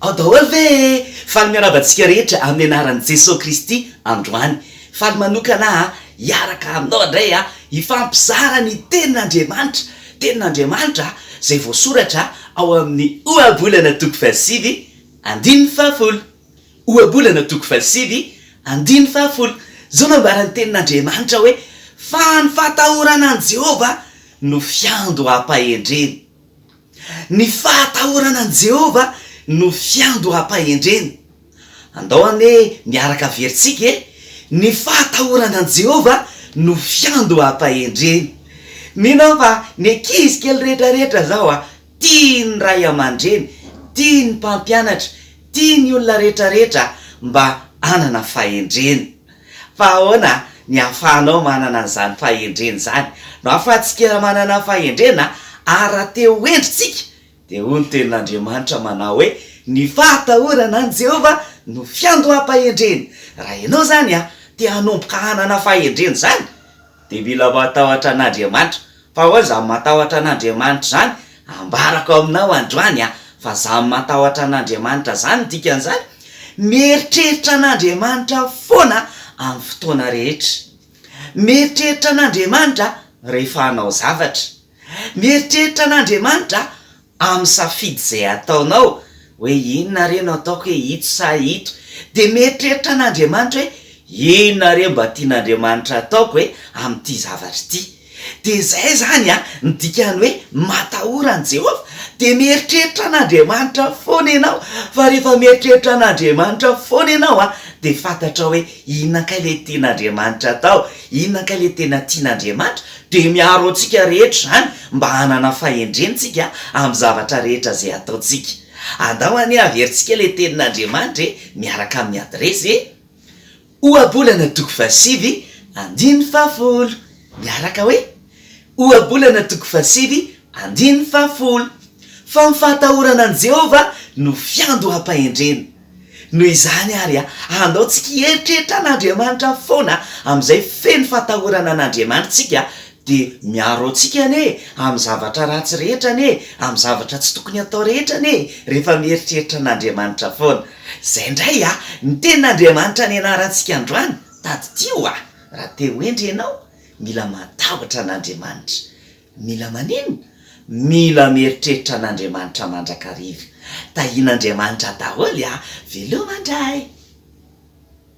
ao daholo ve faly miaravantsika rehetra amin'ny anaran'i Jesosy Kristy androany. Faly manokana hiaraka aminao indray hifampizara ny tenin'Andriamanitra. Tenin'Andriamanitra zay voasoratra ao amin'ny Ohabolana 5:50. Ohabolana 5:50. Zao nambaran'ny tenin'Andriamanitra hoe fa ny fahatahorana an' Jehova no fiando hampahendreny. Ny fahatahorana an' Jehova no fiando hampahendreny. Andao ane miaraka veritsika ny fahatahorana an' Jehova no fiando hampahendreny. Mino fa ny ankizy kely rehetrarehetra zao tiany ray aman-dreny, tiany mpampianatra, tiany olona rehetrarehetra mba anana fahendreny. Fa ahoana ny ahafahanao manana an'izany fahendreny zany? No ahafahantsika manana fahendrena ara-teo endritsika dia hoy ny tenin'Andriamanitra manao hoe ny fahatahorana an' Jehova no fiando hampahendreny. Raha ianao zany te hanomboka hanana fahendreny zany dia mila matahotra an'Andriamanitra. Fa ahoana zany matahotra an'Andriamanitra zany? Ambarako aminao androany fa zany matahotra an'Andriamanitra zany dikan'izany mieritreritra an'Andriamanitra foana amin'ny fotoana rehetra. Mieritreritra an'Andriamanitra rehefa hanao zavatra. Mieritreritra an'Andriamanitra amin'ny safidy zay ataonao hoe inona re no ataoko hoe ito sa ito. Dia mieritreritra an'Andriamanitra hoe inona re mba tian'Andriamanitra ataoko hoe amin'ity zavatra ity. Dia zay zany ny dikany hoe matahora an' Jehova. Dia mieritreritra an'Andriamanitra foana ianao. Fa rehefa mieritreritra an'Andriamanitra foana ianao dia fantatra hoe inona kay le tian'Andriamanitra atao, inona kay le tena tian'Andriamanitra. Dia miaro antsika rehetra zany mba hanana fahendrentsika amin'ny zavatra rehetra zay ataontsika. Andao any averintsika le tenin'Andriamanitra miaraka amin'ny adresy Ohabolana 5:50. Miaraka hoe Ohabolana 5:50. Fa ny fahatahorana an' Jehova no fiando hampahendreny. Noho izany ary andaontsika hieritreritra an'Andriamanitra foana amin'izay feno fahatahorana an'Andriamanitra tsika. Dia miaro antsika amin'ny zavatra ratsy rehetra amin'ny zavatra tsy tokony atao rehetra rehefa mieritreritra an'Andriamanitra foana. Zay indray ny tenin'Andriamanitra ny anarantsika androany. Taditio raha te hoendry ianao mila matahotra an'Andriamanitra. Mila manino? Mila mieritreritra an'Andriamanitra mandrakariva. Tahian'Andriamanitra daholo veloma indray.